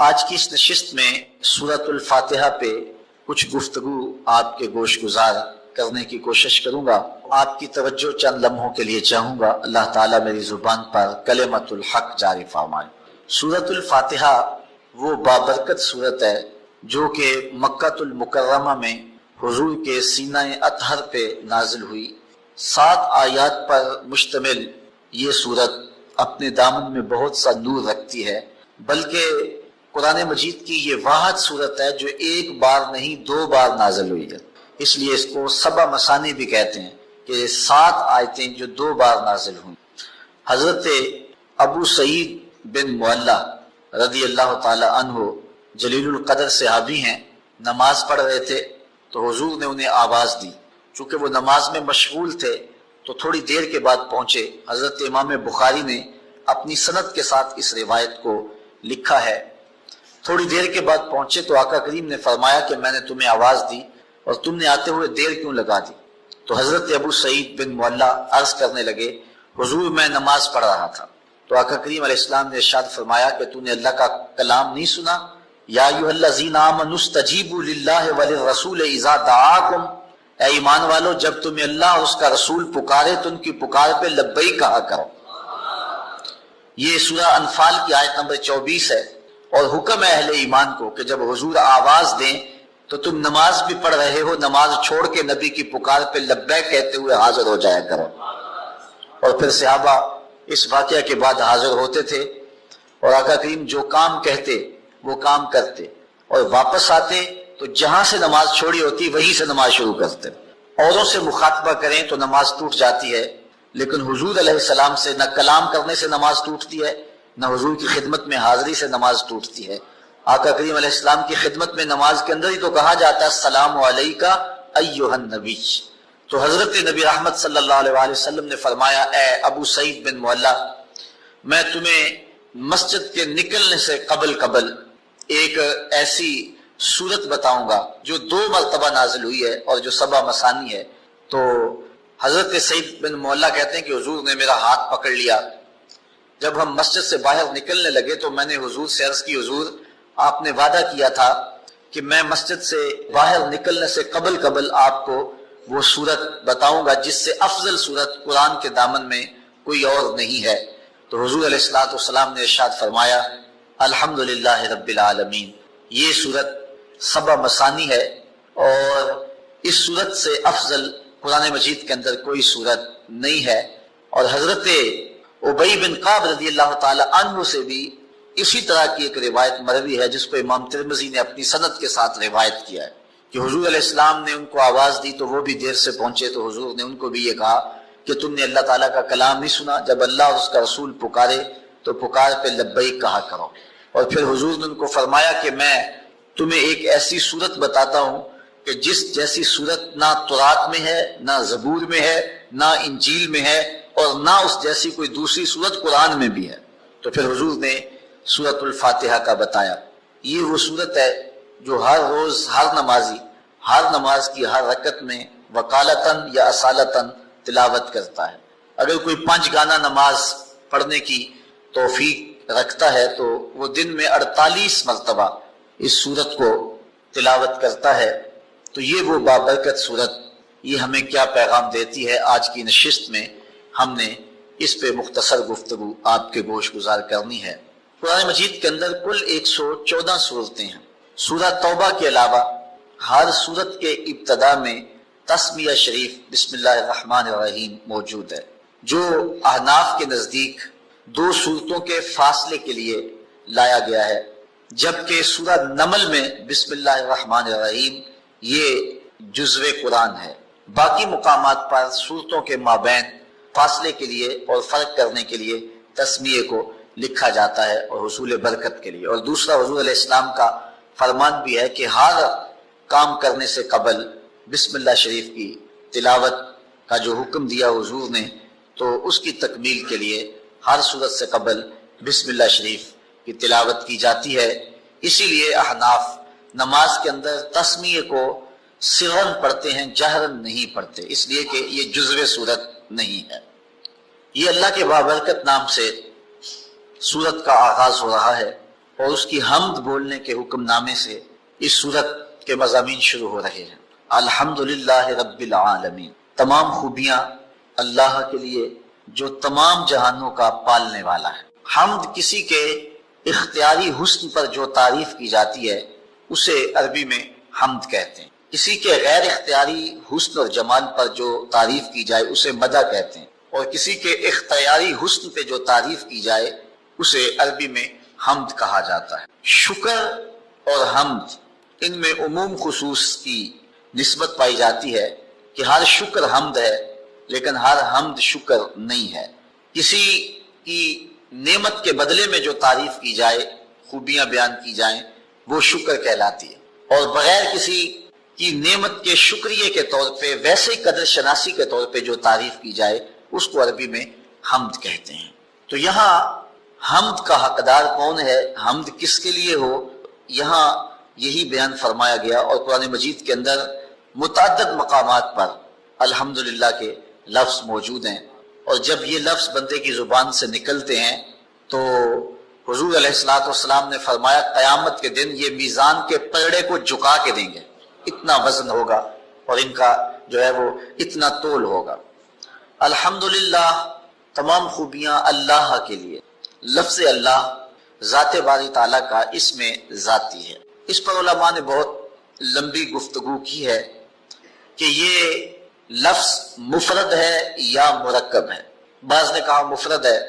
آج کی اس نشست میں سورۃ الفاتحہ پہ کچھ گفتگو آپ کے گوش گزار کرنے کی کوشش کروں گا۔ آپ کی توجہ چند لمحوں کے لیے چاہوں گا، اللہ تعالیٰ میری زبان پر کلمۃ الحق جاری فرمائے۔ سورۃ الفاتحہ وہ بابرکت سورت ہے جو کہ مکہ المکرمہ میں حضور کے سینہ اطہر پہ نازل ہوئی۔ 7 آیات پر مشتمل یہ سورت اپنے دامن میں بہت سا نور رکھتی ہے، بلکہ قرآن مجید کی یہ واحد سورت ہے جو ایک بار نہیں 2 بار نازل ہوئی ہے، اس لیے اس کو سبع مثانی بھی کہتے ہیں کہ 7 آیتیں جو 2 بار نازل ہوئی۔ حضرت ابو سعید بن معلہ رضی اللہ تعالی عنہ جلیل القدر صحابی ہیں، نماز پڑھ رہے تھے تو حضور نے انہیں آواز دی۔ چونکہ وہ نماز میں مشغول تھے تو تھوڑی دیر کے بعد پہنچے۔ حضرت امام بخاری نے اپنی سند کے ساتھ اس روایت کو لکھا ہے۔ تھوڑی دیر کے بعد پہنچے تو آقا کریم نے فرمایا کہ میں نے تمہیں آواز دی اور تم نے آتے ہوئے دیر کیوں لگا دی؟ تو حضرت ابو سعید بن معلہ عرض کرنے لگے، حضور میں نماز پڑھ رہا تھا۔ تو آقا کریم علیہ السلام نے ارشاد فرمایا کہ تو نے اللہ کا کلام نہیں سنا؟ یا ایھا الذین آمنوا استجیبوا للہ وللرسول اذا دعاکم، اے ایمان والو جب تمہیں اللہ اور اس کا رسول پکارے تو ان کی پکار پہ لبیک کہا کرو۔ یہ سورہ انفال کی آیت نمبر 24 ہے، اور حکم ہے اہل ایمان کو کہ جب حضور آواز دیں تو تم نماز بھی پڑھ رہے ہو، نماز چھوڑ کے نبی کی پکار پہ لبیک کہتے ہوئے حاضر ہو جایا کرو۔ اور پھر صحابہ اس واقعہ کے بعد حاضر ہوتے تھے اور آقا کریم جو کام کہتے وہ کام کرتے، اور واپس آتے تو جہاں سے نماز چھوڑی ہوتی وہیں سے نماز شروع کرتے۔ اوروں سے مخاطبہ کریں تو نماز ٹوٹ جاتی ہے، لیکن حضور علیہ السلام سے نہ کلام کرنے سے نماز ٹوٹتی ہے، نہ حضور کی خدمت میں حاضری سے نماز ٹوٹتی ہے۔ آقا کریم علیہ السلام کی خدمت میں نماز کے اندر ہی تو کہا جاتا ہے السلام علیکہ ایھا النبی۔ تو حضرت نبی رحمت صلی اللہ علیہ وآلہ وسلم نے فرمایا، اے ابو سعید بن معلہ میں تمہیں مسجد کے نکلنے سے قبل ایک ایسی سورت بتاؤں گا جو 2 مرتبہ نازل ہوئی ہے اور جو سبع مثانی ہے۔ تو حضرت سعید بن معلہ کہتے ہیں کہ حضور نے میرا ہاتھ پکڑ لیا۔ جب ہم مسجد سے باہر نکلنے لگے تو میں نے حضور سے عرض کی، حضور آپ نے وعدہ کیا تھا کہ میں مسجد سے باہر نکلنے سے قبل آپ کو وہ سورت بتاؤں گا جس سے افضل سورت قرآن کے دامن میں کوئی اور نہیں ہے۔ تو حضور علیہ الصلوۃ والسلام نے ارشاد فرمایا، الحمدللہ رب العالمین، یہ سورت سبع مثانی ہے اور اس سورت سے افضل قرآن مجید کے اندر کوئی سورت نہیں ہے۔ اور حضرت ابی بن کعب رضی اللہ تعالی عنہ سے بھی اسی طرح کی ایک روایت مروی ہے جس کو امام ترمذی نے اپنی سند کے ساتھ روایت کیا ہے کہ حضور علیہ السلام نے ان کو آواز دی تو وہ بھی دیر سے پہنچے، تو حضور نے ان کو بھی یہ کہا کہ تم نے اللہ تعالیٰ کا کلام نہیں سنا؟ جب اللہ اور اس کا رسول پکارے تو پکار پہ لبیک کہا کرو۔ اور پھر حضور نے ان کو فرمایا کہ میں تمہیں ایک ایسی صورت بتاتا ہوں کہ جس جیسی صورت نہ تورات میں ہے، نہ زبور میں ہے، نہ انجیل میں ہے، اور نہ اس جیسی کوئی دوسری صورت قرآن میں بھی ہے۔ تو پھر حضور نے سورۃ الفاتحہ کا بتایا۔ یہ وہ صورت ہے جو ہر روز ہر نمازی ہر نماز کی ہر رکعت میں وکالتاً یا اصالتاً تلاوت کرتا ہے۔ اگر کوئی 5 گانا نماز پڑھنے کی توفیق رکھتا ہے تو وہ دن میں 48 مرتبہ اس صورت کو تلاوت کرتا ہے۔ تو یہ وہ بابرکت صورت، یہ ہمیں کیا پیغام دیتی ہے؟ آج کی نشست میں ہم نے اس پہ مختصر گفتگو آپ کے گوش گزار کرنی ہے۔ قرآن مجید کے اندر کل 114 صورتیں ہیں۔ سورہ توبہ کے علاوہ ہر صورت کے ابتدا میں تسمیہ شریف بسم اللہ الرحمن الرحیم موجود ہے، جو احناف کے نزدیک 2 صورتوں کے فاصلے کے لیے لایا گیا ہے، جبکہ سورہ نمل میں بسم اللہ الرحمن الرحیم یہ جزو قرآن ہے۔ باقی مقامات پر صورتوں کے مابین فاصلے کے لیے اور فرق کرنے کے لیے تسمیہ کو لکھا جاتا ہے اور حصول برکت کے لیے۔ اور دوسرا حضور علیہ السلام کا فرمان بھی ہے کہ ہر کام کرنے سے قبل بسم اللہ شریف کی تلاوت کا جو حکم دیا حضور نے، تو اس کی تکمیل کے لیے ہر صورت سے قبل بسم اللہ شریف کی تلاوت کی جاتی ہے۔ اسی لیے احناف نماز کے اندر تسمیہ کو سرن پڑھتے ہیں، جہرن نہیں پڑھتے، اس لیے کہ یہ جزو صورت نہیں ہے۔ یہ اللہ کے بابرکت نام سے سورت کا آغاز ہو رہا ہے اور اس کی حمد بولنے کے حکم نامے سے اس صورت کے مضامین شروع ہو رہے ہیں۔ الحمدللہ رب العالمین، تمام خوبیاں اللہ کے لیے جو تمام جہانوں کا پالنے والا ہے۔ حمد کسی کے اختیاری حسن پر جو تعریف کی جاتی ہے اسے عربی میں حمد کہتے ہیں، کسی کے غیر اختیاری حسن اور جمال پر جو تعریف کی جائے اسے مدح کہتے ہیں، اور کسی کے اختیاری حسن پہ جو تعریف کی جائے اسے عربی میں حمد کہا جاتا ہے۔ شکر اور حمد ان میں عموم خصوص کی نسبت پائی جاتی ہے کہ ہر شکر حمد ہے لیکن ہر حمد شکر نہیں ہے۔ کسی کی نعمت کے بدلے میں جو تعریف کی جائے، خوبیاں بیان کی جائیں، وہ شکر کہلاتی ہے، اور بغیر کسی کی نعمت کے شکریہ کے طور پہ ویسے قدر شناسی کے طور پہ جو تعریف کی جائے اس کو عربی میں حمد کہتے ہیں۔ تو یہاں حمد کا حقدار کون ہے، حمد کس کے لیے ہو، یہاں یہی بیان فرمایا گیا، اور قرآن مجید کے اندر متعدد مقامات پر الحمدللہ کے لفظ موجود ہیں، اور جب یہ لفظ بندے کی زبان سے نکلتے ہیں تو حضور علیہ الصلوۃ والسلام نے فرمایا قیامت کے دن یہ میزان کے پلڑے کو جھکا کے دیں گے، اتنا وزن ہوگا اور ان کا جو ہے وہ اتنا تول ہوگا۔ الحمدللہ تمام خوبیاں اللہ کے لیے۔ لفظ اللہ ذات باری تعالیٰ کا اس میں ذاتی ہے۔ اس پر علماء نے بہت لمبی گفتگو کی ہے کہ یہ لفظ مفرد ہے یا مرکب ہے۔ بعض نے کہا مفرد ہے،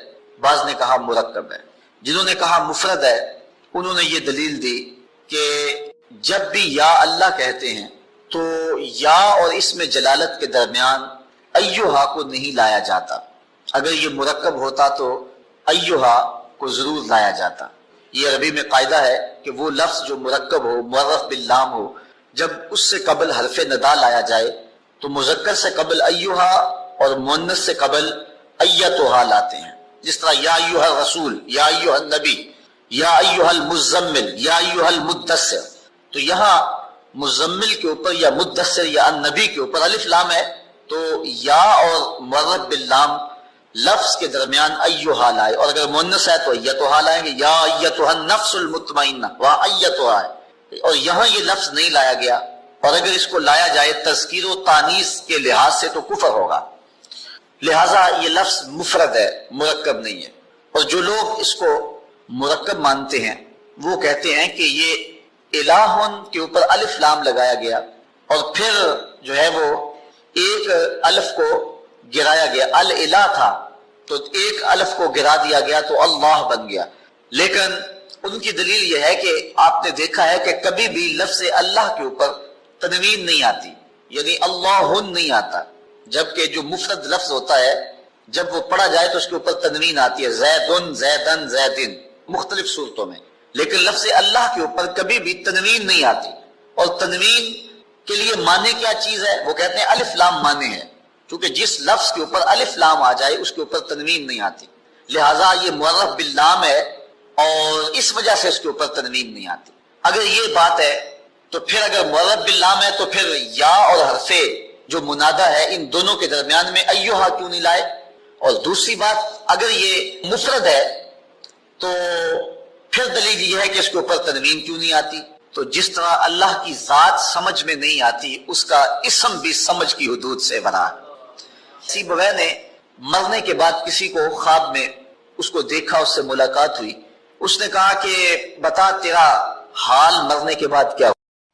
بعض نے کہا مرکب ہے۔ جنہوں نے کہا مفرد ہے انہوں نے یہ دلیل دی کہ جب بھی یا اللہ کہتے ہیں تو یا اور اس میں جلالت کے درمیان ایہا کو نہیں لایا جاتا، اگر یہ مرکب ہوتا تو ایہا کو ضرور لایا جاتا۔ یہ عربی میں قاعدہ ہے کہ وہ لفظ جو مرکب ہو، معرف باللام ہو، جب اس سے قبل حرف ندا لایا جائے تو مذکر سے قبل ایہا اور مؤنث سے قبل ایتھا لاتے ہیں، جس طرح یا ایہا الرسول، یا ایہا النبی، یا ایہا المزمل، یا ایہا المدثر۔ تو یہاں مزمل کے اوپر یا مدثر یا النبی کے اوپر الف لام ہے، تو یا اور معرف باللام لفظ کے درمیان ایہا لائے، اور اگر مؤنث ہے تو ایتھا لائیں گے، یا ایتھا النفس المطمئنہ، وہاں ایتھا ہے، اور یہاں یہ لفظ نہیں لایا گیا، اور اگر اس کو لایا جائے تذکیر و تانیث کے لحاظ سے تو کفر ہوگا، لہٰذا یہ لفظ مفرد ہے، مرکب نہیں ہے۔ اور جو لوگ اس کو مرکب مانتے ہیں وہ کہتے ہیں کہ یہ الہن کے اوپر الف لام لگایا گیا اور پھر جو ہے وہ ایک الف کو گرایا گیا، الہ تھا تو ایک الف کو گرا دیا گیا تو اللہ بن گیا۔ لیکن ان کی دلیل یہ ہے کہ آپ نے دیکھا ہے کہ کبھی بھی لفظ اللہ کے اوپر تنوین نہیں آتی، یعنی اللہ نہیں آتا، جبکہ جو مفرد لفظ ہوتا ہے جب وہ پڑھا جائے تو اس کے اوپر تنوین آتی ہے، زیدن، زیدن، زیدن، مختلف صورتوں میں، لیکن لفظ اللہ کے اوپر کبھی بھی تنوین نہیں آتی۔ اور تنوین کے لیے معنی کیا چیز ہے؟ وہ کہتے ہیں الف لام معنی ہے، کیونکہ جس لفظ کے اوپر الف لام آ جائے اس کے اوپر تنوین نہیں آتی، لہٰذا یہ معرف باللام ہے اور اس وجہ سے اس کے اوپر تنوین نہیں آتی۔ اگر یہ بات ہے تو پھر اگر معرف باللام ہے تو پھر یا اور حرف جو منادہ ہے ان دونوں کے درمیان میں ایہا کیوں نہیں لائے؟ اور دوسری بات، اگر یہ مفرد ہے تو پھر دلیل یہ ہے کہ اس کے اوپر تنوین کیوں نہیں آتی؟ تو جس طرح اللہ کی ذات سمجھ میں نہیں آتی، اس کا اسم بھی سمجھ کی حدود سے برا ہے۔ سیبویہ نے مرنے کے بعد کسی کو خواب میں اس کو دیکھا، اس سے ملاقات ہوئی، اس نے کہا کہ بتا تیرا حال مرنے کے بعد کیا ہو؟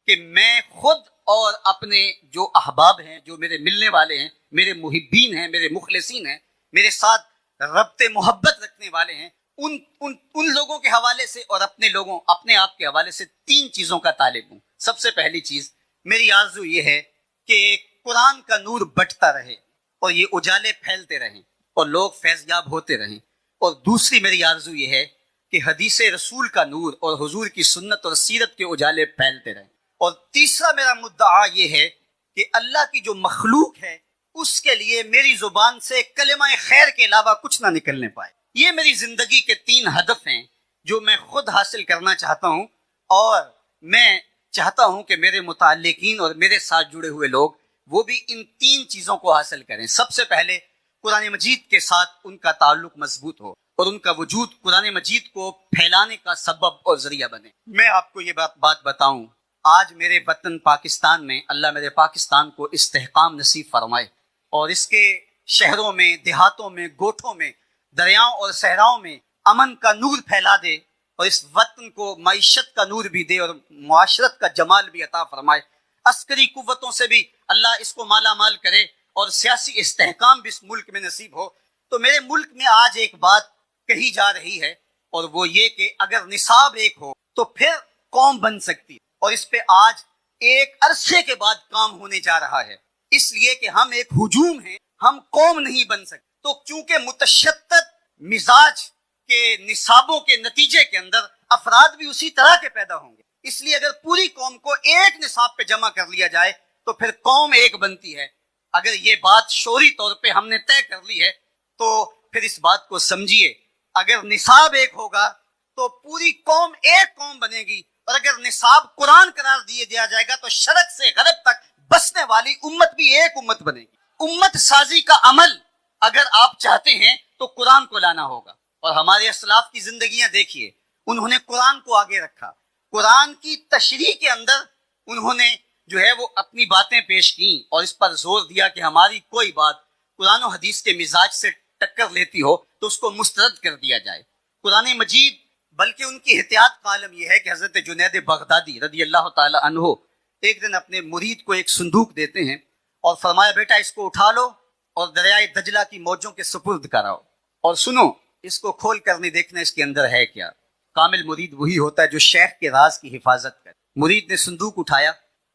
کہ میں خود اور اپنے جو احباب ہیں، جو میرے ملنے والے ہیں، میرے محبین ہیں، میرے مخلصین ہیں، میرے ساتھ ربط محبت رکھنے والے ہیں، ان لوگوں کے حوالے سے اور اپنے آپ کے حوالے سے 3 چیزوں کا طالب ہوں۔ سب سے پہلی چیز میری آرزو یہ ہے کہ قرآن کا نور بٹتا رہے اور یہ اجالے پھیلتے رہیں اور لوگ فیض یاب ہوتے رہیں، اور دوسری میری آرزو یہ ہے کہ حدیث رسول کا نور اور حضور کی سنت اور سیرت کے اجالے پھیلتے رہیں، اور تیسرا میرا مدعا یہ ہے کہ اللہ کی جو مخلوق ہے اس کے لیے میری زبان سے کلمہ خیر کے علاوہ کچھ نہ نکلنے پائے۔ یہ میری زندگی کے 3 ہدف ہیں جو میں خود حاصل کرنا چاہتا ہوں، اور میں چاہتا ہوں کہ میرے متعلقین اور میرے ساتھ جڑے ہوئے لوگ وہ بھی ان 3 چیزوں کو حاصل کریں۔ سب سے پہلے قرآن مجید کے ساتھ ان کا تعلق مضبوط ہو، اور ان کا وجود قرآن مجید کو پھیلانے کا سبب اور ذریعہ بنے۔ میں آپ کو یہ بات بتاؤں، آج میرے وطن پاکستان میں اللہ میرے پاکستان کو استحکام نصیب فرمائے، اور اس کے شہروں میں، دیہاتوں میں، گوٹھوں میں، دریاؤں اور صحراؤں میں امن کا نور پھیلا دے، اور اس وطن کو معیشت کا نور بھی دے اور معاشرت کا جمال بھی عطا فرمائے۔ عسکری قوتوں سے بھی اللہ اس کو مالا مال کرے اور سیاسی استحکام بھی اس ملک میں نصیب ہو۔ تو میرے ملک میں آج ایک بات کہی جا رہی ہے، اور وہ یہ کہ اگر نصاب ایک ہو تو پھر قوم بن سکتی ہے، اور اس پہ آج ایک عرصے کے بعد کام ہونے جا رہا ہے، اس لیے کہ ہم ایک ہجوم ہیں، ہم قوم نہیں بن سکتے۔ تو چونکہ متشدد مزاج کے نصابوں کے نتیجے کے اندر افراد بھی اسی طرح کے پیدا ہوں گے، اس لیے اگر پوری قوم کو ایک نصاب پہ جمع کر لیا جائے تو پھر قوم ایک بنتی ہے۔ اگر یہ بات شعوری طور پہ ہم نے طے کر لی ہے تو پھر اس بات کو سمجھیے، اگر نصاب ایک ہوگا تو پوری قوم ایک قوم بنے گی، اور اگر نصاب قرآن قرار دیا جائے گا تو شرق سے غرب تک بسنے والی امت بھی ایک امت بنے گی۔ امت سازی کا عمل اگر آپ چاہتے ہیں تو قرآن کو لانا ہوگا، اور ہمارے اسلاف کی زندگیاں دیکھیے، انہوں نے قرآن کو آگے رکھا، قرآن کی تشریح کے اندر انہوں نے جو ہے وہ اپنی باتیں پیش کی، اور اس پر زور دیا کہ ہماری کوئی بات قرآن و حدیث کے مزاج سے ٹکر لیتی ہو تو اس کو مسترد کر دیا جائے۔ قرآن مجید، بلکہ ان کی احتیاط کا عالم یہ ہے کہ حضرت جنید بغدادی رضی اللہ تعالی عنہ ایک دن اپنے مرید کو ایک صندوق دیتے ہیں اور فرمایا بیٹا اس کو اٹھا لو اور دریائے دجلہ کی موجوں کے سپرد کراؤ، اور سنو اس کو کھول کر نہیں دیکھنا اس کے اندر ہے کیا۔ کامل مرید وہی ہوتا ہے جو شیخ کے راز کی حفاظت کرے۔ مرید نے صندوق اٹھایا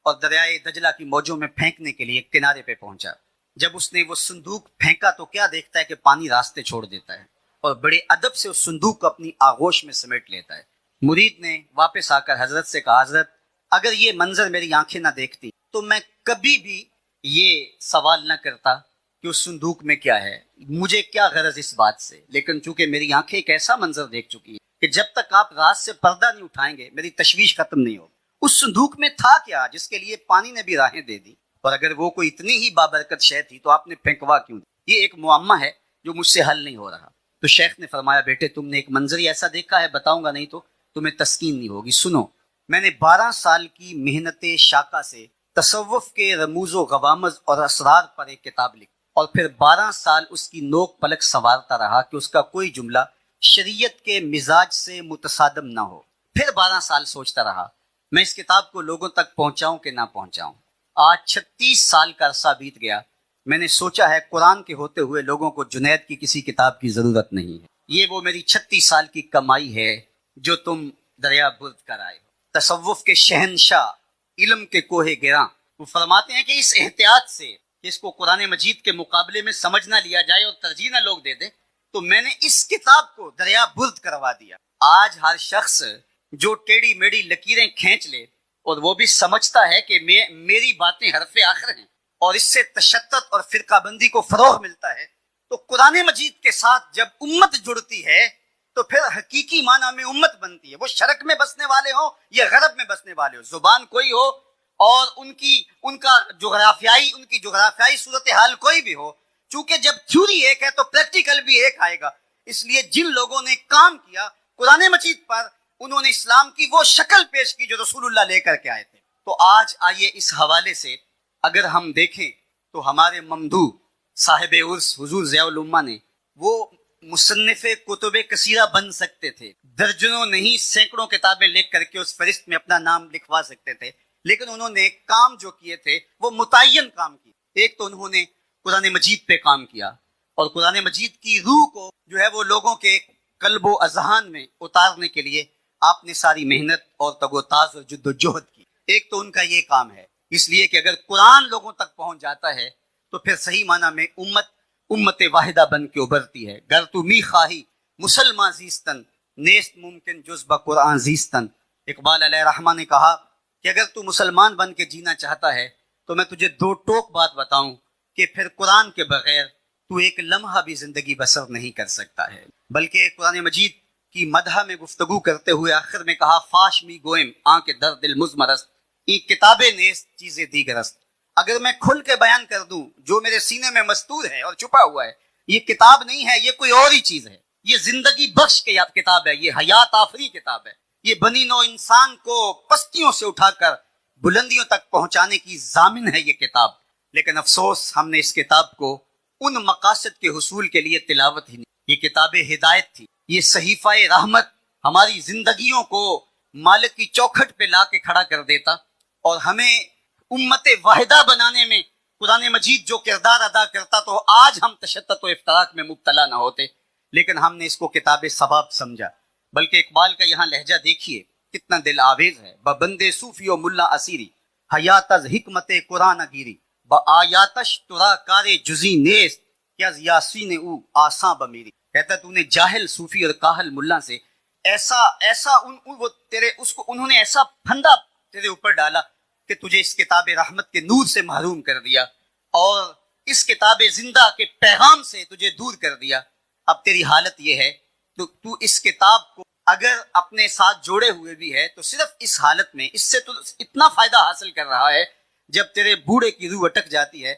اور دریائے دجلہ کی موجوں میں پھینکنے کے لیے کنارے پہ پہنچا۔ جب اس نے وہ صندوق پھینکا تو کیا دیکھتا ہے کہ پانی راستے چھوڑ دیتا ہے، اور بڑے ادب سے اس صندوق کو اپنی آغوش میں سمیٹ لیتا ہے۔ مرید نے واپس آ کر حضرت سے کہا حضرت اگر یہ منظر میری آنکھیں نہ دیکھتی تو میں کبھی بھی یہ سوال نہ کرتا کہ اس صندوق میں کیا ہے، مجھے کیا غرض اس بات سے، لیکن چونکہ میری آنکھیں ایک ایسا منظر دیکھ چکی ہے کہ جب تک آپ رات سے پردہ نہیں اٹھائیں گے میری تشویش ختم نہیں ہوگی۔ اس صندوق میں تھا کیا جس کے لیے پانی نے بھی راہیں دے دی، اور اگر وہ کوئی اتنی ہی بابرکت شے تھی تو آپ نے پھینکوا کیوں دی؟ یہ ایک معمہ ہے جو مجھ سے حل نہیں ہو رہا۔ تو شیخ نے فرمایا بیٹے تم نے ایک منظر ایسا دیکھا ہے، بتاؤں گا نہیں تو تمہیں تسکین نہیں ہوگی۔ سنو، میں نے 12 سال کی محنت شاقہ سے تصوف کے رموز و غوامض اور اسرار پر ایک کتاب لکھی، اور پھر 12 سال اس کی نوک پلک سنوارتا رہا کہ اس کا کوئی جملہ شریعت کے مزاج سے متصادم نہ ہو۔ پھر 12 سال سوچتا رہا میں اس کتاب کو لوگوں تک پہنچاؤں کہ نہ پہنچاؤں۔ آج 36 سال کا عرصہ بیت گیا، میں نے سوچا ہے قرآن کے ہوتے ہوئے لوگوں کو جنید کی کسی کتاب کی ضرورت نہیں ہے۔ یہ وہ میری 36 سال کی کمائی ہے جو تم دریا برد کر آئے ہو۔ تصوف کے شہنشاہ، علم کے کوہ گراں، وہ فرماتے ہیں کہ اس احتیاط سے کہ اس کو قرآن مجید کے مقابلے میں سمجھ نہ لیا جائے اور ترجیح نہ لوگ دے دیں، تو میں نے اس کتاب کو دریا برد کروا دیا۔ آج ہر شخص جو ٹیڑھی میڑھی لکیریں کھینچ لے اور وہ بھی سمجھتا ہے کہ میری باتیں حرف آخر ہیں اور اس سے تشدد اور فرقہ بندی کو فروغ ملتا ہے، تو قرآن مجید کے ساتھ جب امت جڑتی ہے تو پھر حقیقی معنی میں امت بنتی ہے۔ وہ شرق میں بسنے والے ہوں یا غرب میں بسنے والے ہوں، زبان کوئی ہو اور ان کی جغرافیائی صورتحال کوئی بھی ہو، چونکہ جب تھیوری ایک ہے تو پریکٹیکل بھی ایک آئے گا۔ اس لیے جن لوگوں نے کام کیا قرآن مجید پر، انہوں نے اسلام کی وہ شکل پیش کی جو رسول اللہ لے کر کے آئے تھے۔ تو آج آئیے اس حوالے سے اگر ہم دیکھیں تو ہمارے ممدوح صاحب عرس حضور ضیاء الامہ نے وہ مصنف کتب کثیرہ بن سکتے تھے، درجنوں نہیں سینکڑوں کتابیں لکھ کر کے اس فہرست میں اپنا نام لکھوا سکتے تھے، لیکن انہوں نے کام جو کیے تھے وہ متعین کام کیے۔ ایک تو انہوں نے قرآن مجید پہ کام کیا اور قرآن مجید کی روح کو جو ہے وہ لوگوں کے قلب و اذہان میں اتارنے کے لیے آپ نے ساری محنت اور تگ و تاز اور جد و جہد کی۔ ایک تو ان کا یہ کام ہے، اس لیے کہ اگر قرآن لوگوں تک پہنچ جاتا ہے تو پھر صحیح معنی میں امت واحدہ بن کے ابھرتی ہے۔ گر تو می خواہی مسلمان زیستن، نیست ممکن جز با قرآن زیستن۔ اقبال علیہ رحمہ نے کہا کہ اگر تو مسلمان بن کے جینا چاہتا ہے تو میں تجھے 2 ٹوک بات بتاؤں کہ پھر قرآن کے بغیر تو ایک لمحہ بھی زندگی بسر نہیں کر سکتا ہے۔ بلکہ قرآن مجید کی مدح میں گفتگو کرتے ہوئے آخر میں کہا فاش می گوئم آنکھ در دل مزمرست، این کتابیں نیست چیزیں دیگرست۔ اگر میں کھل کے بیان کر دوں جو میرے سینے میں مستور ہے اور چھپا ہوا ہے، یہ کتاب نہیں ہے، یہ کوئی اور ہی چیز ہے۔ یہ زندگی بخش کے کتاب ہے، یہ حیات آفری کتاب ہے، یہ بنی نو انسان کو پستیوں سے اٹھا کر بلندیوں تک پہنچانے کی ضامن ہے یہ کتاب. لیکن افسوس ہم نے اس کتاب کو ان مقاصد کے حصول کے لیے تلاوت ہی نہیں. یہ کتاب ہدایت تھی، یہ صحیفہ رحمت ہماری زندگیوں کو مالک کی چوکھٹ پہ لا کے کھڑا کر دیتا اور ہمیں امت واحدہ بنانے میں قرآن مجید جو کردار ادا کرتا تو آج ہم تشدد و افتراق میں مبتلا نہ ہوتے. لیکن ہم نے اس کو کتاب ثواب سمجھا. بلکہ اقبال کا یہاں لہجہ دیکھیے کتنا دل آویز ہے. بندے صوفی و ملا اسیری حیات از حکمت قرآن گیری با آیاتش ترا کار جزی نیست کیا یاسین او آساں بمیری. کہتا تو نے جاہل صوفی اور کاہل ملا سے انہوں نے ایسا پھندا تیرے اوپر ڈالا کہ تجھے اس کتاب رحمت کے نور سے محروم کر دیا اور اس کتاب زندہ کے پیغام سے تجھے دور کر دیا. اب تیری حالت یہ ہے تو اس کتاب کو اگر اپنے ساتھ جوڑے ہوئے بھی ہے تو صرف اس حالت میں اس سے تو اتنا فائدہ حاصل کر رہا ہے جب تیرے بوڑھے کی روح اٹک جاتی ہے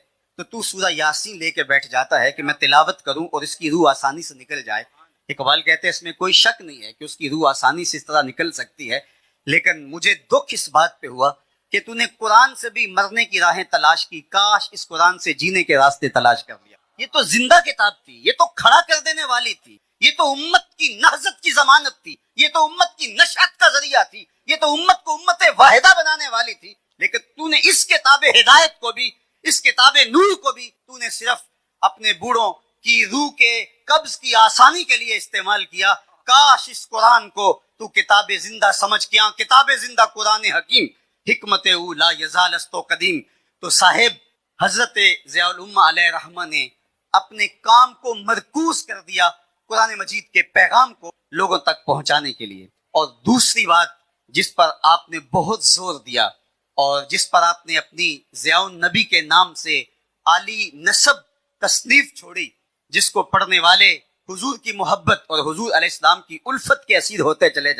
تو سورہ یاسین لے کے بیٹھ جاتا ہے کہ میں تلاوت کروں اور اس کی روح آسانی سے نکل جائے. اقبال کہتے ہیں اس میں کوئی شک نہیں ہے کہ اس کی روح آسانی سے اس طرح نکل سکتی ہے. لیکن مجھے دکھ اس بات پہ ہوا کہ تو نے قرآن سے بھی مرنے کی راہیں تلاش کی، کاش اس قرآن سے جینے کے راستے تلاش کر لیا. یہ تو زندہ کتاب تھی، یہ تو کھڑا کر دینے والی تھی، یہ تو امت کی نہضت کی ضمانت تھی، یہ تو امت کی نشأت کا ذریعہ تھی، یہ تو امت کو امت واحدہ بنانے والی تھی. لیکن تو نے اس کتاب ہدایت کو بھی، اس کتاب نور کو بھی تو نے صرف اپنے بوڑھوں کی روح کے قبض کی آسانی کے لیے استعمال کیا. کاش اس قرآن کو تو کتاب زندہ سمجھ کیا. کتاب زندہ قرآن حکیم حکمت او لا یزال است و قدیم. تو صاحب حضرت ضیاء الامہ علیہ رحمہ نے اپنے کام کو مرکوز کر دیا قرآن مجید کے پیغام کو لوگوں تک پہنچانے کے لیے. اور دوسری بات جس پر آپ نے بہت زور دیا اور جس پر آپ نے اپنی ضیاء النبی کے نام سے عالی نسب تصنیف چھوڑی، جس کو پڑھنے والے حضور کی محبت اور حضور علیہ السلام کی الفت کے اسیر ہوتے چلے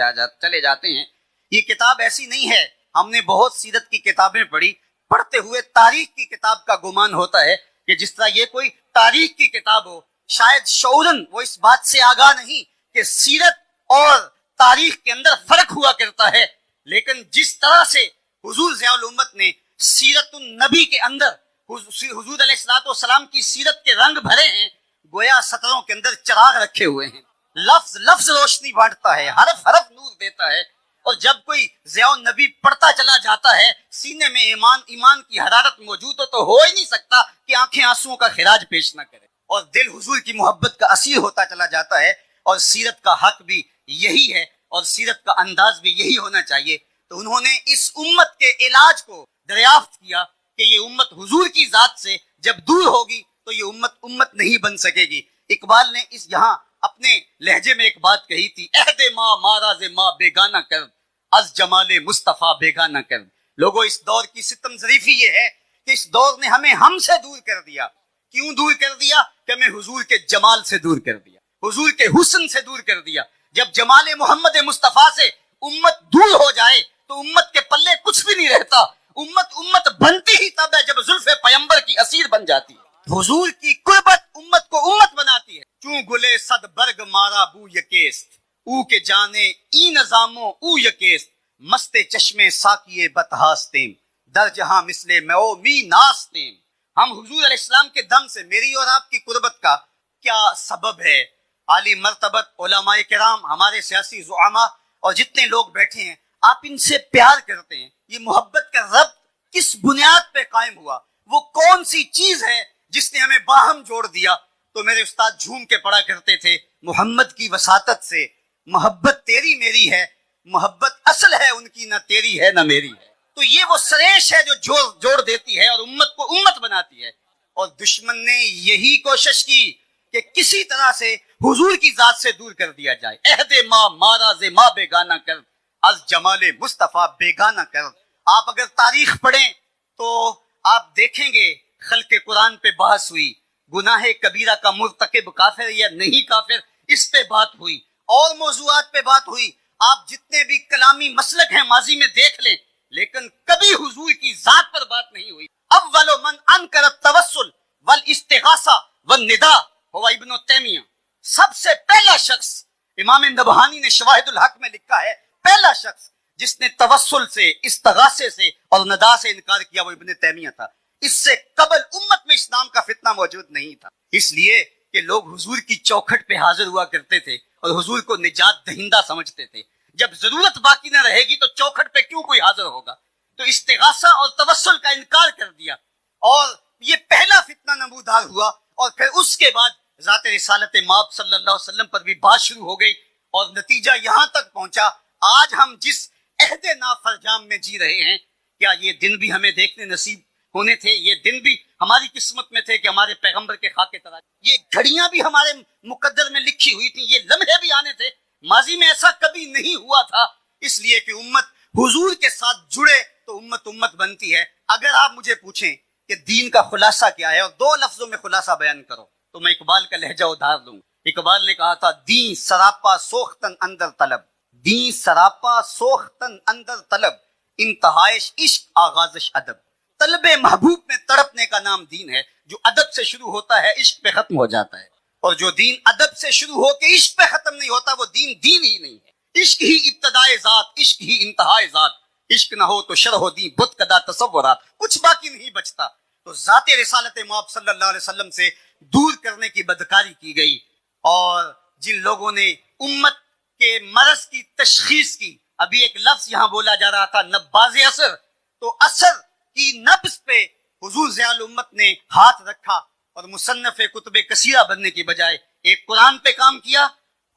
جاتے ہیں. یہ کتاب ایسی نہیں ہے، ہم نے بہت سیرت کی کتابیں پڑھی، پڑھتے ہوئے تاریخ کی کتاب کا گمان ہوتا ہے کہ جس طرح یہ کوئی تاریخ کی کتاب ہو. شاید شعوراً وہ اس بات سے آگاہ نہیں کہ سیرت اور تاریخ کے اندر فرق ہوا کرتا ہے. لیکن جس طرح سے حضور ضیاء الامت نے سیرت النبی کے اندر حضور علیہ السلام کی سیرت کے رنگ بھرے ہیں، گویا سطروں کے اندر چراغ رکھے ہوئے ہیں. لفظ لفظ روشنی بانٹتا ہے، حرف حرف نور دیتا ہے. اور جب کوئی ضیاء النبی پڑھتا چلا جاتا ہے، سینے میں ایمان کی حرارت موجود تو ہو ہی نہیں سکتا کہ آنکھیں آنسوؤں کا خراج پیش نہ کرے، اور دل حضور کی محبت کا اسیر ہوتا چلا جاتا ہے. اور سیرت کا حق بھی یہی ہے اور سیرت کا انداز بھی یہی ہونا چاہیے. تو انہوں نے اس امت کے علاج کو دریافت کیا کہ یہ امت حضور کی ذات سے جب دور ہوگی تو یہ امت نہیں بن سکے گی. اقبال نے اس یہاں اپنے لہجے میں ایک بات کہی تھی، عہد ماں ماراز ماں بیگانہ کر از جمال مصطفیٰ بیگانہ کر. لوگوں اس دور کی ستم ظریفی یہ ہے کہ اس دور نے ہمیں ہم سے دور کر دیا. کیوں دور کر دیا؟ کہ ہمیں حضور کے جمال سے دور کر دیا، حضور کے حسن سے دور کر دیا. جب جمال محمد مصطفیٰ سے امت دور ہو جائے تو امت کے پلے کچھ بھی نہیں رہتا. امت بنتی ہی تب ہے جب زلف پیمبر کی اسیر بن جاتی ہے. حضور کی قربت امت کو امت بناتی ہے. چوں گلے صد برگ مارا بو یکیست او کے جانے ای نظاموں او یکیست مست چشمے ساکیے بتہاستیم در جہاں مثل میں می ناستیم. ہم حضور علیہ السلام کے دم سے میری اور آپ کی قربت کا کیا سبب ہے؟ عالی مرتبت علماء کرام، ہمارے سیاسی زعماء اور جتنے لوگ بیٹھے ہیں، آپ ان سے پیار کرتے ہیں. یہ محبت کا ربط کس بنیاد پہ قائم ہوا؟ وہ کون سی چیز ہے جس نے ہمیں باہم جوڑ دیا؟ تو میرے استاد جھوم کے پڑھا کرتے تھے، محمد کی وساطت سے محبت تیری میری ہے، محبت اصل ہے ان کی، نہ تیری ہے نہ میری ہے. تو یہ وہ سریش ہے جو جوڑ دیتی ہے اور امت کو امت بناتی ہے. اور دشمن نے یہی کوشش کی کہ کسی طرح سے حضور کی ذات سے دور کر دیا جائے. عہد ماں ماراز ماں بیگانہ کر از جمال مصطفیٰ بیگانہ کر. آپ اگر تاریخ پڑھیں تو آپ دیکھیں گے خلق قرآن پہ بحث ہوئی، گناہ کبیرہ کا مرتکب کافر یا نہیں کافر، اس پہ بات ہوئی، اور موضوعات پہ بات ہوئی. آپ جتنے بھی کلامی مسلک ہیں ماضی میں دیکھ لیں، لیکن کبھی حضور کی ذات پر بات نہیں ہوئی. اول من انکر التوسل والاستغاثہ والنداء هو ابن تیمیہ. سب سے پہلا شخص امام نبہانی نے شواہد الحق میں لکھا ہے، پہلا شخص جس نے توسل سے، استغاثے سے اور ندا سے انکار کیا وہ ابن تیمیہ تھا۔ اس سے قبل امت میں اسلام کا فتنہ موجود نہیں تھا، اس لیے کہ لوگ حضور کی چوکھٹ پہ حاضر ہوا کرتے تھے اور حضور کو نجات دہندہ سمجھتے تھے۔ جب ضرورت باقی نہ رہے گی تو چوکھٹ پہ کیوں کوئی حاضر ہوگا؟ تو استغاثہ اور توسل کا انکار کر دیا، اور یہ پہلا فتنہ نمودار ہوا، اور پھر اس کے بعد ذات رسالت مآب صلی اللہ علیہ وسلم پر بھی بات شروع ہو گئی، اور نتیجہ یہاں تک پہنچا آج ہم جس عہد نافرجام میں جی رہے ہیں، کیا یہ دن بھی ہمیں دیکھنے نصیب ہونے تھے؟ یہ دن بھی ہماری قسمت میں تھے کہ ہمارے پیغمبر کے خاکے طرح یہ گھڑیاں بھی ہمارے مقدر میں لکھی ہوئی تھیں، یہ لمحے بھی آنے تھے؟ ماضی میں ایسا کبھی نہیں ہوا تھا، اس لیے کہ امت حضور کے ساتھ جڑے تو امت بنتی ہے۔ اگر آپ مجھے پوچھیں کہ دین کا خلاصہ کیا ہے اور دو لفظوں میں خلاصہ بیان کرو تو میں اقبال کا لہجہ ادھار دوں۔ اقبال نے کہا تھا دین سراپا سوختن اندر طلب، دین سراپا سوختن اندر طلب، انتہائش عشق آغازش ادب۔ طلب محبوب میں تڑپنے کا نام دین ہے، جو ادب سے شروع ہوتا ہے عشق پہ ختم ہو جاتا ہے، اور جو دین ادب سے شروع ہو کے عشق پہ ختم نہیں ہوتا وہ دین ہی نہیں ہے۔ عشق ہی ابتدائے ذات، عشق ہی انتہائے ذات، عشق نہ ہو تو شرح و دین بت کدا تصورات، کچھ باقی نہیں بچتا۔ تو ذات رسالت مآب صلی اللہ علیہ وسلم سے دور کرنے کی بدکاری کی گئی، اور جن لوگوں نے امت کے مرض کی تشخیص کی، ابھی ایک لفظ یہاں بولا جا رہا تھا نباز اثر، تو اثر کی نبض پہ حضور ضیاء الامت نے ہاتھ رکھا، اور مصنف کتب کثیرہ بننے کی بجائے ایک قرآن پہ کام کیا،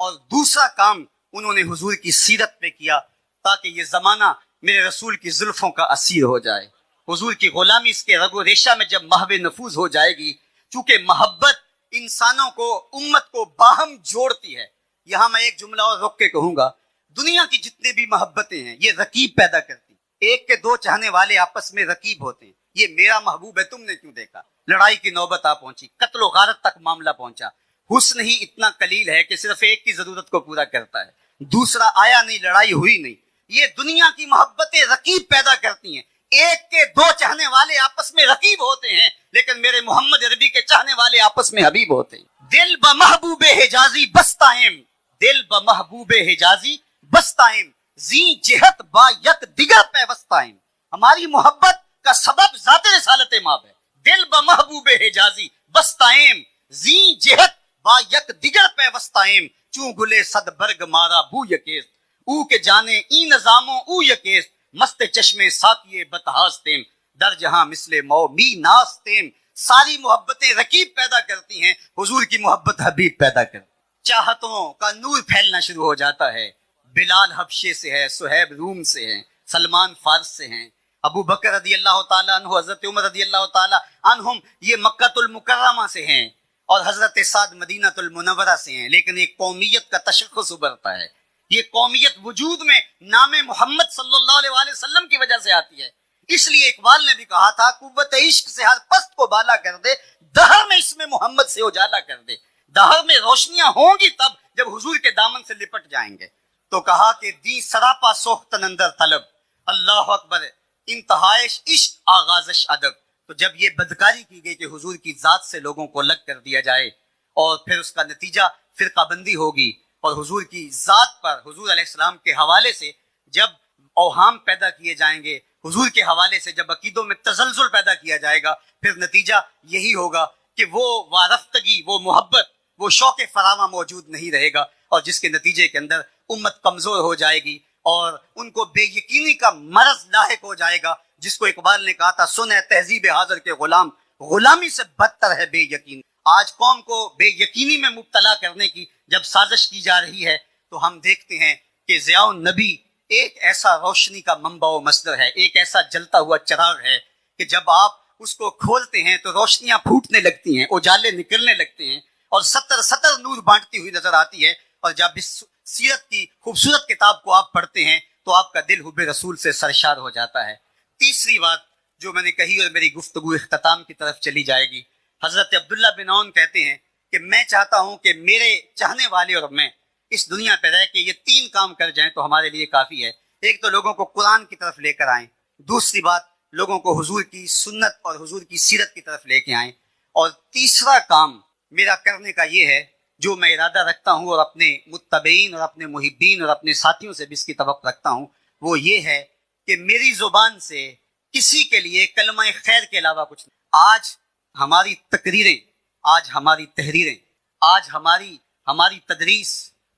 اور دوسرا کام انہوں نے حضور کی سیرت پہ کیا، تاکہ یہ زمانہ میرے رسول کی زلفوں کا اسیر ہو جائے۔ حضور کی غلامی اس کے رگ و ریشہ میں جب محو نفوذ ہو جائے گی، چونکہ محبت انسانوں کو، امت کو باہم جوڑتی ہے۔ یہاں میں ایک جملہ اور رک کے کہوں گا، دنیا کی جتنے بھی محبتیں ہیں یہ رقیب پیدا کرتی ہیں، ایک کے دو چاہنے والے آپس میں رقیب ہوتے ہیں، یہ میرا محبوب ہے تم نے کیوں دیکھا، لڑائی کی نوبت آ پہنچی، قتل و غارت تک معاملہ پہنچا۔ حسن ہی اتنا قلیل ہے کہ صرف ایک کی ضرورت کو پورا کرتا ہے، دوسرا آیا نہیں، لڑائی ہوئی نہیں۔ یہ دنیا کی محبتیں رقیب پیدا کرتی ہیں، ایک کے دو چاہنے والے آپس میں رقیب ہوتے ہیں، لیکن میرے محمد عربی کے چاہنے والے آپس میں حبیب ہوتے ہیں۔ دل بمحبوب حجازی بستائم، دل بمحبوب حجازی بستائم، زی جہت با یک دیگر پیوستائم۔ ہماری محبت کا سبب ذات رسالت مآب ہے۔ دل بمحبوب حجازی بستائم، زی جہت با یک دیگر پیوستائم، چوں گلے صد برگ مارا بو یکیست، او کے جانے ای نظاموں او یکیست، مست چشمے ساکیے بتہاس تیم، در جہاں مثل مو می ناس تیم۔ ساری محبتیں رقیب پیدا کرتی ہیں، حضور کی محبت حبیب پیدا کرتی۔ چاہتوں کا نور پھیلنا شروع ہو جاتا ہے، بلال حبشے سے ہے، صہیب روم سے ہیں، سلمان فارس سے ہیں، ابو بکر رضی اللہ تعالیٰ عنہ، حضرت عمر رضی اللہ تعالیٰ عنہم یہ مکہ المکرمہ سے ہیں، اور حضرت سعد مدینہ المنورہ سے ہیں، لیکن ایک قومیت کا تشخص ابھرتا ہے۔ یہ قومیت وجود میں نام محمد صلی اللہ علیہ وآلہ وسلم کی وجہ سے آتی ہے۔ اس لیے اقبال نے بھی کہا تھا قوت عشق سے ہر پست کو بالا کر دے، دہر میں اس میں محمد سے اجالا کر دے۔ دہر میں روشنیاں ہوں گی تب جب حضور کے دامن سے لپٹ جائیں گے۔ تو کہا کہ دی سراپا سوختن اندر طلب، اللہ اکبر، انتہائش عشق آغازش ادب۔ تو جب یہ بدکاری کی گئی کہ حضور کی ذات سے لوگوں کو الگ کر دیا جائے، اور پھر اس کا نتیجہ فرقہ بندی ہوگی، اور حضور کی ذات پر، حضور علیہ السلام کے حوالے سے جب اوہام پیدا کیے جائیں گے، حضور کے حوالے سے جب عقیدوں میں تزلزل پیدا کیا جائے گا، پھر نتیجہ یہی ہوگا کہ وہ وارفتگی، وہ محبت، وہ شوق فراواں موجود نہیں رہے گا، اور جس کے نتیجے کے اندر امت کمزور ہو جائے گی، اور ان کو بے یقینی کا مرض لاحق ہو جائے گا، جس کو اقبال نے کہا تھا سن ہے تہذیب حاضر کے غلام، غلامی سے بدتر ہے بے یقین۔ آج قوم کو بے یقینی میں مبتلا کرنے کی جب سازش کی جا رہی ہے، تو ہم دیکھتے ہیں کہ ضیاء النبی ایک ایسا روشنی کا منبع و مصدر ہے، ایک ایسا جلتا ہوا چراغ ہے کہ جب آپ اس کو کھولتے ہیں تو روشنیاں پھوٹنے لگتی ہیں، اجالے نکلنے لگتے ہیں، اور سطر نور بانٹتی ہوئی نظر آتی ہے۔ اور جب اس سیرت کی خوبصورت کتاب کو آپ پڑھتے ہیں تو آپ کا دل حب رسول سے سرشار ہو جاتا ہے۔ تیسری بات جو میں نے کہی، اور میری گفتگو اختتام کی طرف چلی جائے گی، حضرت عبداللہ بن عون کہتے ہیں کہ میں چاہتا ہوں کہ میرے چاہنے والے اور میں اس دنیا پہ رہ کے یہ تین کام کر جائیں تو ہمارے لیے کافی ہے۔ ایک تو لوگوں کو قرآن کی طرف لے کر آئیں، دوسری بات لوگوں کو حضور کی سنت اور حضور کی سیرت کی طرف لے کے آئیں، اور تیسرا کام میرا کرنے کا یہ ہے جو میں ارادہ رکھتا ہوں اور اپنے متبعین اور اپنے محبین اور اپنے ساتھیوں سے بھی اس کی توقع رکھتا ہوں، وہ یہ ہے کہ میری زبان سے کسی کے لیے کلمہ خیر کے علاوہ کچھ نہیں۔ آج ہماری تقریریں، آج ہماری تحریریں، آج ہماری تدریس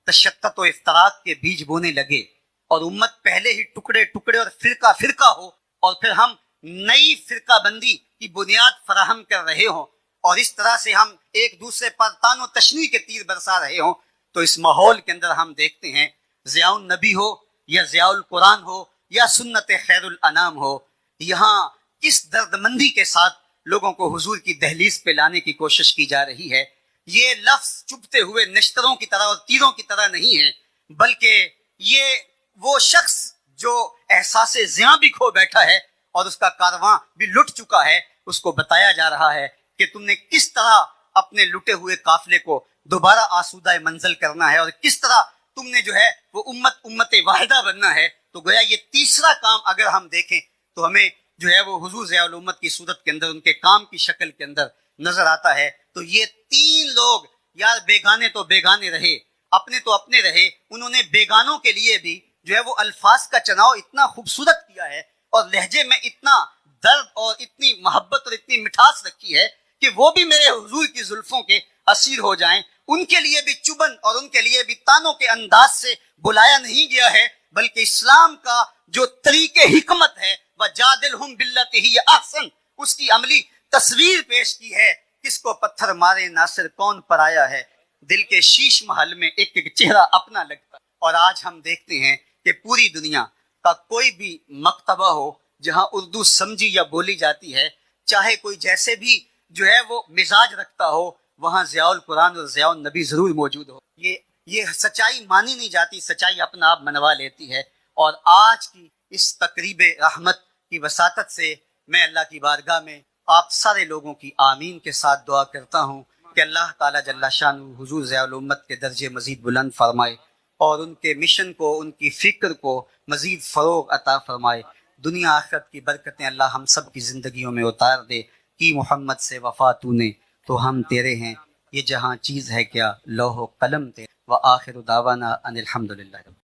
تشتت و افتراق کے بیج بونے لگے، اور امت پہلے ہی ٹکڑے ٹکڑے اور فرقہ فرقہ ہو، اور پھر ہم نئی فرقہ بندی کی بنیاد فراہم کر رہے ہوں، اور اس طرح سے ہم ایک دوسرے پر تان و تشنیع کے تیر برسا رہے ہوں، تو اس ماحول کے اندر ہم دیکھتے ہیں ضیاء النبی ہو یا ضیاء القرآن ہو یا سنت خیر الانام ہو، یہاں کس درد مندی کے ساتھ لوگوں کو حضور کی دہلیز پہ لانے کی کوشش کی جا رہی ہے۔ یہ لفظ چبھتے ہوئے نشتروں کی طرح اور تیروں کی طرح نہیں ہے، بلکہ یہ وہ شخص جو احساس زیاں بھی کھو بیٹھا ہے اور اس کا کارواں بھی لٹ چکا ہے، اس کو بتایا جا رہا ہے کہ تم نے کس طرح اپنے لٹے ہوئے قافلے کو دوبارہ آسودہ منزل کرنا ہے، اور کس طرح تم نے جو ہے وہ امت واحدہ بننا ہے۔ تو گویا یہ تیسرا کام اگر ہم دیکھیں تو ہمیں جو ہے وہ حضور ضیاء الامت کی صورت کے اندر، ان کے کام کی شکل کے اندر نظر آتا ہے۔ تو یہ تین لوگ یار بیگانے تو بیگانے رہے، اپنے تو اپنے رہے، انہوں نے بیگانوں کے لیے بھی جو ہے وہ الفاظ کا چناؤ اتنا خوبصورت کیا ہے، اور لہجے میں اتنا درد اور اتنی محبت اور اتنی مٹھاس رکھی ہے کہ وہ بھی میرے حضور کی زلفوں کے اسیر ہو جائیں۔ ان کے لیے بھی چبن اور ان کے لیے بھی تانوں کے انداز سے بلایا نہیں گیا ہے، بلکہ اسلام کا جو طریق حکمت ہے وَجَادِلْهُمْ بِالَّتِي هِيَ أَحْسَنُ، اس کی عملی تصویر پیش کی ہے۔ کس کو پتھر مارے ناصر کون پر آیا ہے، دل کے شیش محل میں ایک ایک چہرہ اپنا لگتا ہے۔ اور آج ہم دیکھتے ہیں کہ پوری دنیا کا کوئی بھی مکتبہ ہو جہاں اردو سمجھی یا بولی جاتی ہے، چاہے کوئی جیسے بھی جو ہے وہ مزاج رکھتا ہو، وہاں ضیاء القرآن اور ضیاء النبی ضرور موجود ہو۔ یہ سچائی مانی نہیں جاتی، سچائی اپنا آپ منوا لیتی ہے۔ اور آج کی اس تقریب رحمت کی وساطت سے میں اللہ کی بارگاہ میں آپ سارے لوگوں کی آمین کے ساتھ دعا کرتا ہوں کہ اللہ تعالیٰ جل شانہ حضور ضیاء الامت کے درجے مزید بلند فرمائے، اور ان کے مشن کو، ان کی فکر کو مزید فروغ عطا فرمائے۔ دنیا آخرت کی برکتیں اللہ ہم سب کی زندگیوں میں اتار دے۔ کی محمد سے وفا تو نے تو ہم تیرے ہیں، یہ جہاں چیز ہے کیا لوح و قلم تیرے۔ وآخر دعوانا ان الحمدللہ۔